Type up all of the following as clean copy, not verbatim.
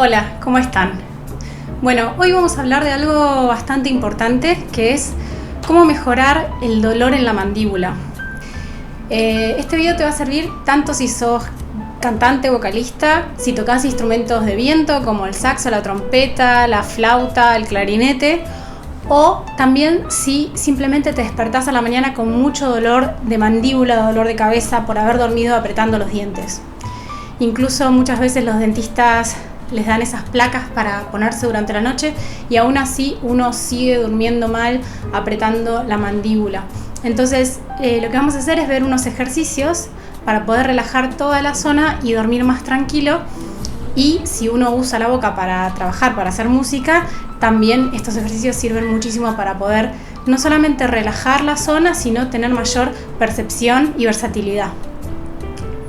Hola, ¿cómo están? Bueno, hoy vamos a hablar de algo bastante importante, que es cómo mejorar el dolor en la mandíbula. Este video te va a servir tanto si sos cantante, vocalista, si tocas instrumentos de viento como el saxo, la trompeta, la flauta, el clarinete, o también si simplemente te despertás a la mañana con mucho dolor de mandíbula, dolor de cabeza por haber dormido apretando los dientes. Incluso muchas veces los dentistas les dan esas placas para ponerse durante la noche y aún así uno sigue durmiendo mal apretando la mandíbula. Entonces lo que vamos a hacer es ver unos ejercicios para poder relajar toda la zona y dormir más tranquilo. Y si uno usa la boca para trabajar, para hacer música, también estos ejercicios sirven muchísimo para poder no solamente relajar la zona, sino tener mayor percepción y versatilidad.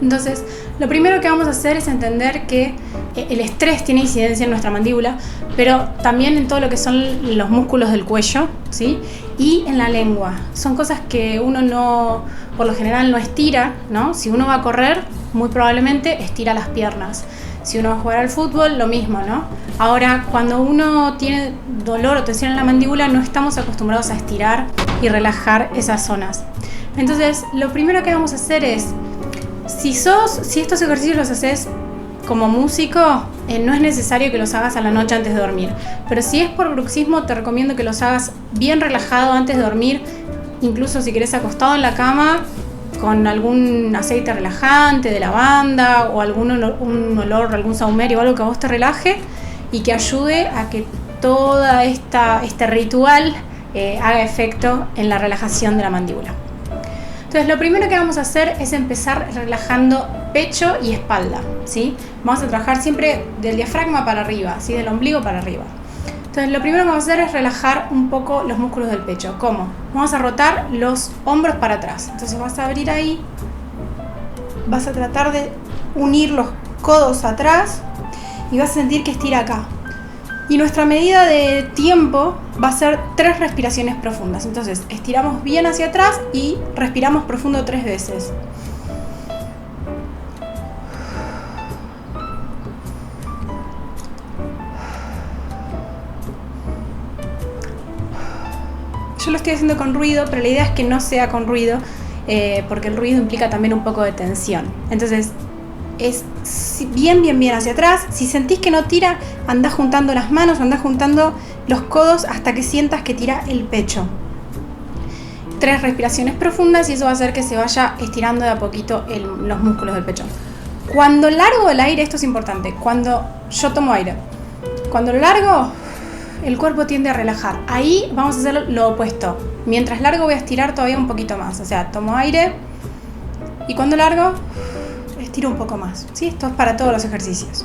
Entonces, lo primero que vamos a hacer es entender que el estrés tiene incidencia en nuestra mandíbula, pero también en todo lo que son los músculos del cuello, ¿sí? Y en la lengua. Son cosas que uno por lo general no estira, ¿no? Si uno va a correr, muy probablemente estira las piernas. Si uno va a jugar al fútbol, lo mismo, ¿no? Ahora, cuando uno tiene dolor o tensión en la mandíbula, no estamos acostumbrados a estirar y relajar esas zonas. Entonces, lo primero que vamos a hacer es, si estos ejercicios los haces como músico, no es necesario que los hagas a la noche antes de dormir. Pero si es por bruxismo, te recomiendo que los hagas bien relajado antes de dormir, incluso si querés acostado en la cama, con algún aceite relajante de lavanda o un olor, algún saumerio o algo que a vos te relaje y que ayude a que todo este ritual haga efecto en la relajación de la mandíbula. Entonces, lo primero que vamos a hacer es empezar relajando pecho y espalda, ¿sí? Vamos a trabajar siempre del diafragma para arriba, ¿sí? Del ombligo para arriba. Entonces, lo primero que vamos a hacer es relajar un poco los músculos del pecho. ¿Cómo? Vamos a rotar los hombros para atrás. Entonces, vas a abrir ahí, vas a tratar de unir los codos atrás y vas a sentir que estira acá. Y nuestra medida de tiempo va a ser 3 respiraciones profundas. Entonces, estiramos bien hacia atrás y respiramos profundo 3 veces. Yo lo estoy haciendo con ruido, pero la idea es que no sea con ruido, porque el ruido implica también un poco de tensión. Entonces, es bien hacia atrás. Si sentís que no tira, andá juntando las manos, andá juntando los codos hasta que sientas que tira el pecho. 3 respiraciones profundas y eso va a hacer que se vaya estirando de a poquito los músculos del pecho. Cuando largo el aire, esto es importante, cuando yo tomo aire, cuando lo largo, el cuerpo tiende a relajar. Ahí vamos a hacer lo opuesto. Mientras largo voy a estirar todavía un poquito más. O sea, tomo aire y cuando largo, estiro un poco más, ¿sí? Esto es para todos los ejercicios.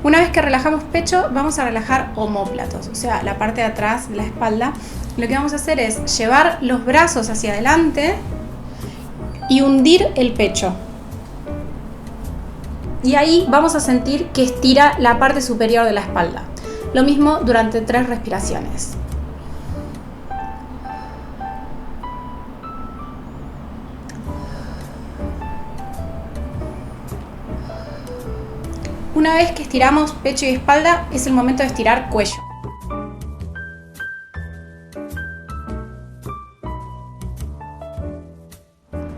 Una vez que relajamos pecho, vamos a relajar omóplatos, o sea, la parte de atrás de la espalda. Lo que vamos a hacer es llevar los brazos hacia adelante y hundir el pecho. Y ahí vamos a sentir que estira la parte superior de la espalda. Lo mismo durante 3 respiraciones. Una vez que estiramos pecho y espalda, es el momento de estirar cuello.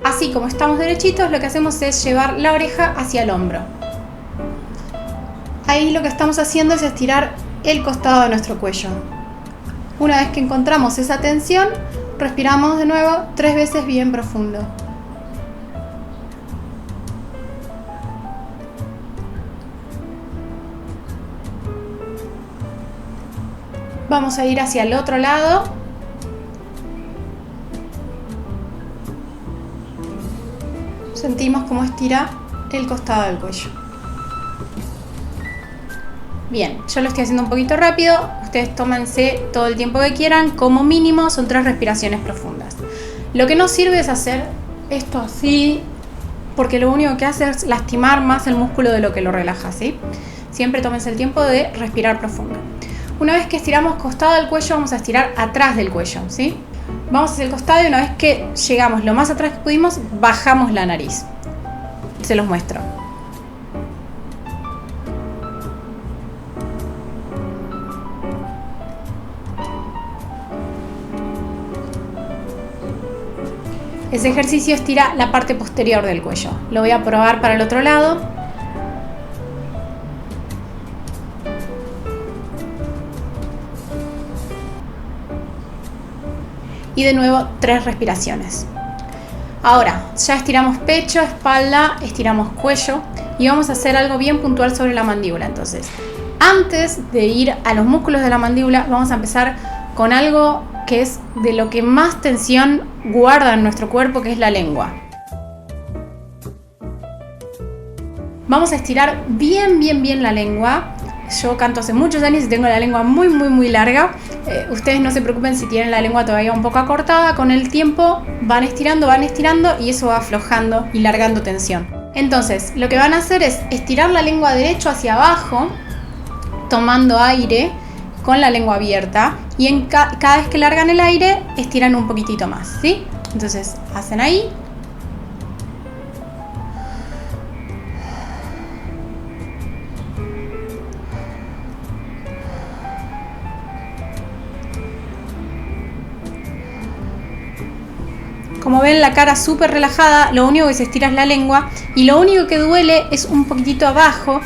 Así como estamos derechitos, lo que hacemos es llevar la oreja hacia el hombro. Ahí lo que estamos haciendo es estirar el costado de nuestro cuello. Una vez que encontramos esa tensión, respiramos de nuevo 3 veces bien profundo. Vamos a ir hacia el otro lado. Sentimos cómo estira el costado del cuello. Bien, yo lo estoy haciendo un poquito rápido. Ustedes tómense todo el tiempo que quieran. Como mínimo son 3 respiraciones profundas. Lo que no sirve es hacer esto así, porque lo único que hace es lastimar más el músculo de lo que lo relaja, ¿sí? Siempre tómense el tiempo de respirar profundo. Una vez que estiramos costado del cuello, vamos a estirar atrás del cuello, ¿sí? Vamos hacia el costado y una vez que llegamos lo más atrás que pudimos, bajamos la nariz. Se los muestro. Ese ejercicio estira la parte posterior del cuello. Lo voy a probar para el otro lado. Y de nuevo 3 respiraciones. Ahora, ya estiramos pecho, espalda, estiramos cuello y vamos a hacer algo bien puntual sobre la mandíbula. Entonces, antes de ir a los músculos de la mandíbula, vamos a empezar con algo que es de lo que más tensión guarda en nuestro cuerpo, que es la lengua. Vamos a estirar bien la lengua. Yo canto hace muchos años y tengo la lengua muy larga. Ustedes no se preocupen si tienen la lengua todavía un poco acortada. Con el tiempo van estirando y eso va aflojando y largando tensión. Entonces, lo que van a hacer es estirar la lengua derecho hacia abajo, tomando aire con la lengua abierta, y cada vez que largan el aire, estiran un poquitito más, ¿sí? Entonces, hacen ahí. Como ven, la cara súper relajada, lo único que se estira es la lengua y lo único que duele es un poquitito abajo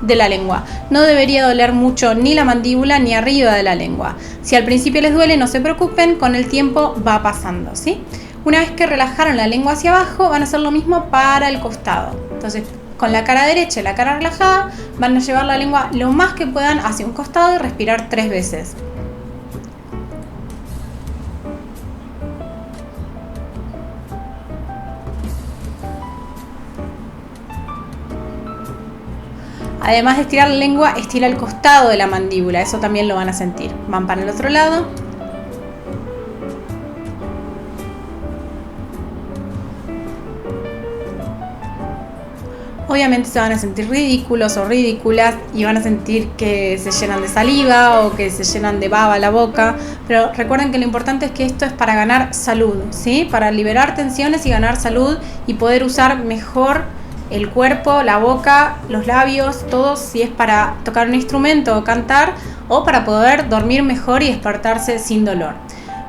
de la lengua. No debería doler mucho ni la mandíbula ni arriba de la lengua. Si al principio les duele, no se preocupen, con el tiempo va pasando, ¿sí? Una vez que relajaron la lengua hacia abajo, van a hacer lo mismo para el costado. Entonces, con la cara derecha y la cara relajada, van a llevar la lengua lo más que puedan hacia un costado y respirar 3 veces. Además de estirar la lengua, estira el costado de la mandíbula, eso también lo van a sentir. Van para el otro lado. Obviamente se van a sentir ridículos o ridículas y van a sentir que se llenan de saliva o que se llenan de baba la boca, pero recuerden que lo importante es que esto es para ganar salud, ¿sí? Para liberar tensiones y ganar salud y poder usar mejor el cuerpo, la boca, los labios, todo, si es para tocar un instrumento o cantar, o para poder dormir mejor y despertarse sin dolor.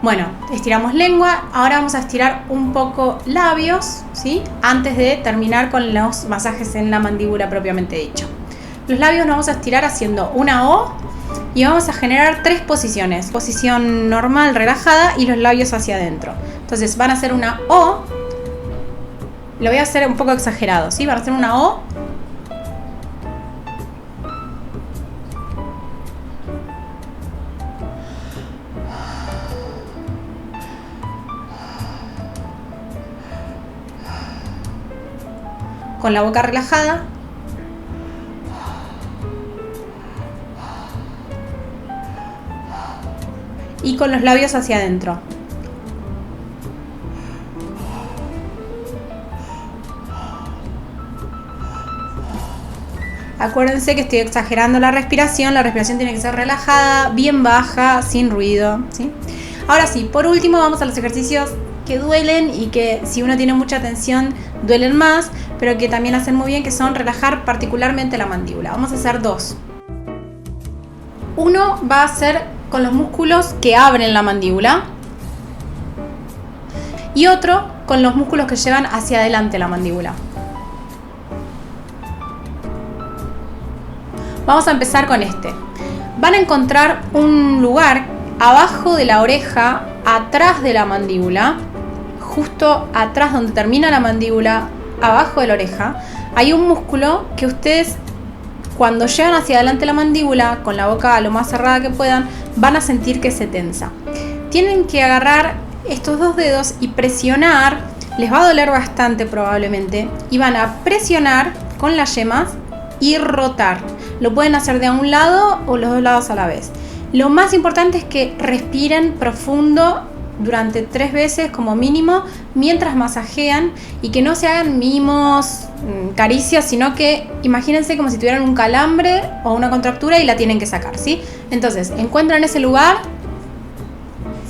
Bueno, estiramos lengua, ahora vamos a estirar un poco labios, ¿sí? Antes de terminar con los masajes en la mandíbula propiamente dicho. Los labios los vamos a estirar haciendo una O y vamos a generar 3 posiciones. Posición normal, relajada, y los labios hacia adentro. Entonces van a hacer una O. Lo voy a hacer un poco exagerado, ¿sí? Van a hacer una O. Con la boca relajada. Y con los labios hacia adentro. Acuérdense que estoy exagerando la respiración tiene que ser relajada, bien baja, sin ruido, ¿sí? Ahora sí, por último vamos a los ejercicios que duelen y que si uno tiene mucha tensión duelen más, pero que también hacen muy bien, que son relajar particularmente la mandíbula. Vamos a hacer 2. Uno va a ser con los músculos que abren la mandíbula y otro con los músculos que llevan hacia adelante la mandíbula. Vamos a empezar con este. Van a encontrar un lugar abajo de la oreja, atrás de la mandíbula, justo atrás donde termina la mandíbula, abajo de la oreja, hay un músculo que ustedes, cuando llevan hacia adelante la mandíbula, con la boca lo más cerrada que puedan, van a sentir que se tensa. Tienen que agarrar estos 2 dedos y presionar, les va a doler bastante probablemente, y van a presionar con las yemas y rotar. Lo pueden hacer de a un lado o los 2 lados a la vez. Lo más importante es que respiren profundo durante 3 veces como mínimo mientras masajean, y que no se hagan mimos, caricias, sino que imagínense como si tuvieran un calambre o una contractura y la tienen que sacar, ¿sí? Entonces encuentran ese lugar,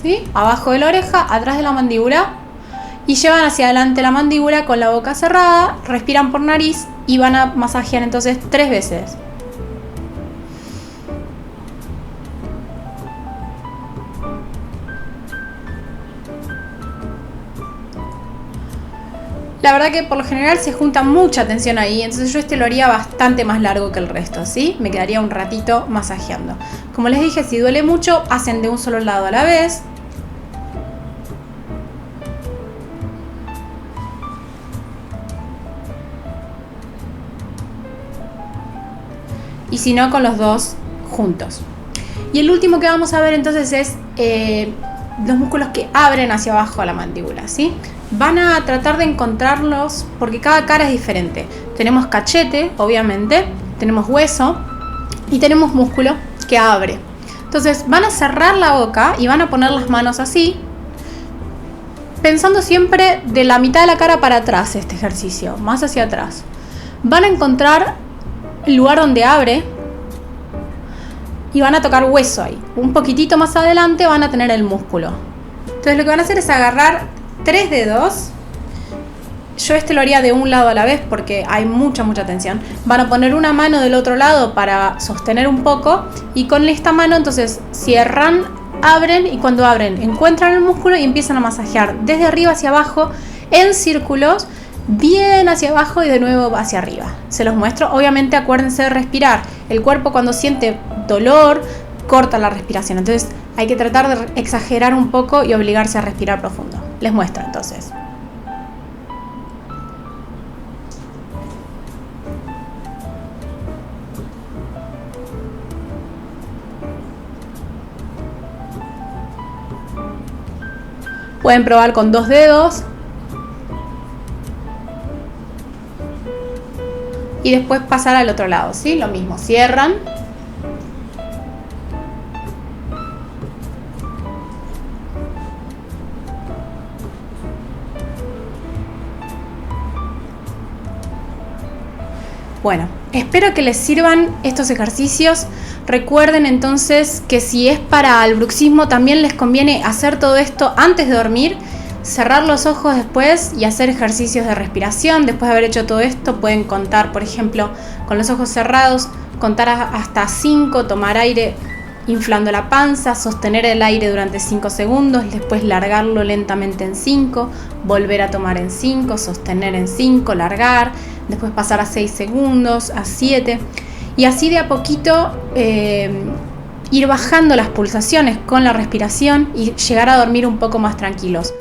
¿sí? Abajo de la oreja, atrás de la mandíbula, y llevan hacia adelante la mandíbula con la boca cerrada, respiran por nariz y van a masajear entonces 3 veces. La verdad que por lo general se junta mucha tensión ahí, entonces yo lo haría bastante más largo que el resto, ¿sí? Me quedaría un ratito masajeando. Como les dije, si duele mucho, hacen de un solo lado a la vez. Y si no, con los dos juntos. Y el último que vamos a ver entonces es los músculos que abren hacia abajo a la mandíbula, ¿sí? Van a tratar de encontrarlos porque cada cara es diferente. Tenemos cachete, obviamente, tenemos hueso y tenemos músculo que abre. Entonces van a cerrar la boca y van a poner las manos así, pensando siempre de la mitad de la cara para atrás este ejercicio, más hacia atrás. Van a encontrar el lugar donde abre y van a tocar hueso ahí. Un poquitito más adelante van a tener el músculo. Entonces lo que van a hacer es agarrar 3 dedos. Yo lo haría de un lado a la vez porque hay mucha tensión. Van a poner una mano del otro lado para sostener un poco y con esta mano entonces cierran, abren y cuando abren encuentran el músculo y empiezan a masajear desde arriba hacia abajo en círculos, bien hacia abajo y de nuevo hacia arriba. Se los muestro. Obviamente acuérdense de respirar. El cuerpo cuando siente dolor corta la respiración, entonces hay que tratar de exagerar un poco y obligarse a respirar profundo. Les muestro entonces. Pueden probar con 2 dedos. Y después pasar al otro lado, ¿sí? Lo mismo, cierran. Bueno, espero que les sirvan estos ejercicios. Recuerden entonces que si es para el bruxismo también les conviene hacer todo esto antes de dormir, cerrar los ojos después y hacer ejercicios de respiración. Después de haber hecho todo esto pueden contar, por ejemplo, con los ojos cerrados, contar hasta 5, tomar aire inflando la panza, sostener el aire durante 5 segundos, después largarlo lentamente en 5, volver a tomar en 5, sostener en 5, largar, después pasar a 6 segundos, a 7 y así de a poquito ir bajando las pulsaciones con la respiración y llegar a dormir un poco más tranquilos.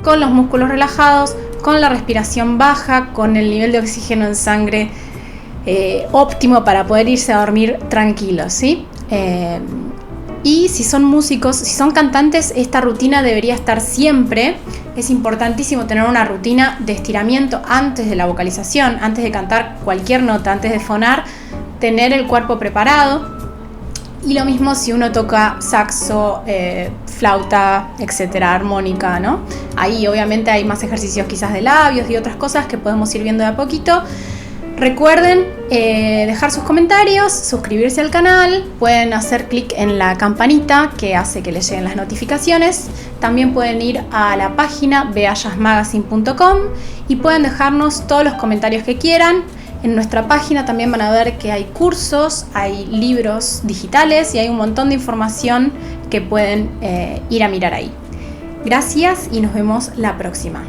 Con los músculos relajados, con la respiración baja, con el nivel de oxígeno en sangre óptimo para poder irse a dormir tranquilos, ¿sí? Y si son músicos, si son cantantes, esta rutina debería estar siempre. Es importantísimo tener una rutina de estiramiento antes de la vocalización, antes de cantar cualquier nota, antes de fonar, tener el cuerpo preparado. Y lo mismo si uno toca saxo, flauta, etcétera, armónica, ¿no? Ahí obviamente hay más ejercicios quizás de labios y otras cosas que podemos ir viendo de a poquito. Recuerden dejar sus comentarios, suscribirse al canal, pueden hacer clic en la campanita que hace que les lleguen las notificaciones. También pueden ir a la página beayasmagazine.com y pueden dejarnos todos los comentarios que quieran. En nuestra página también van a ver que hay cursos, hay libros digitales y hay un montón de información que pueden ir a mirar ahí. Gracias y nos vemos la próxima.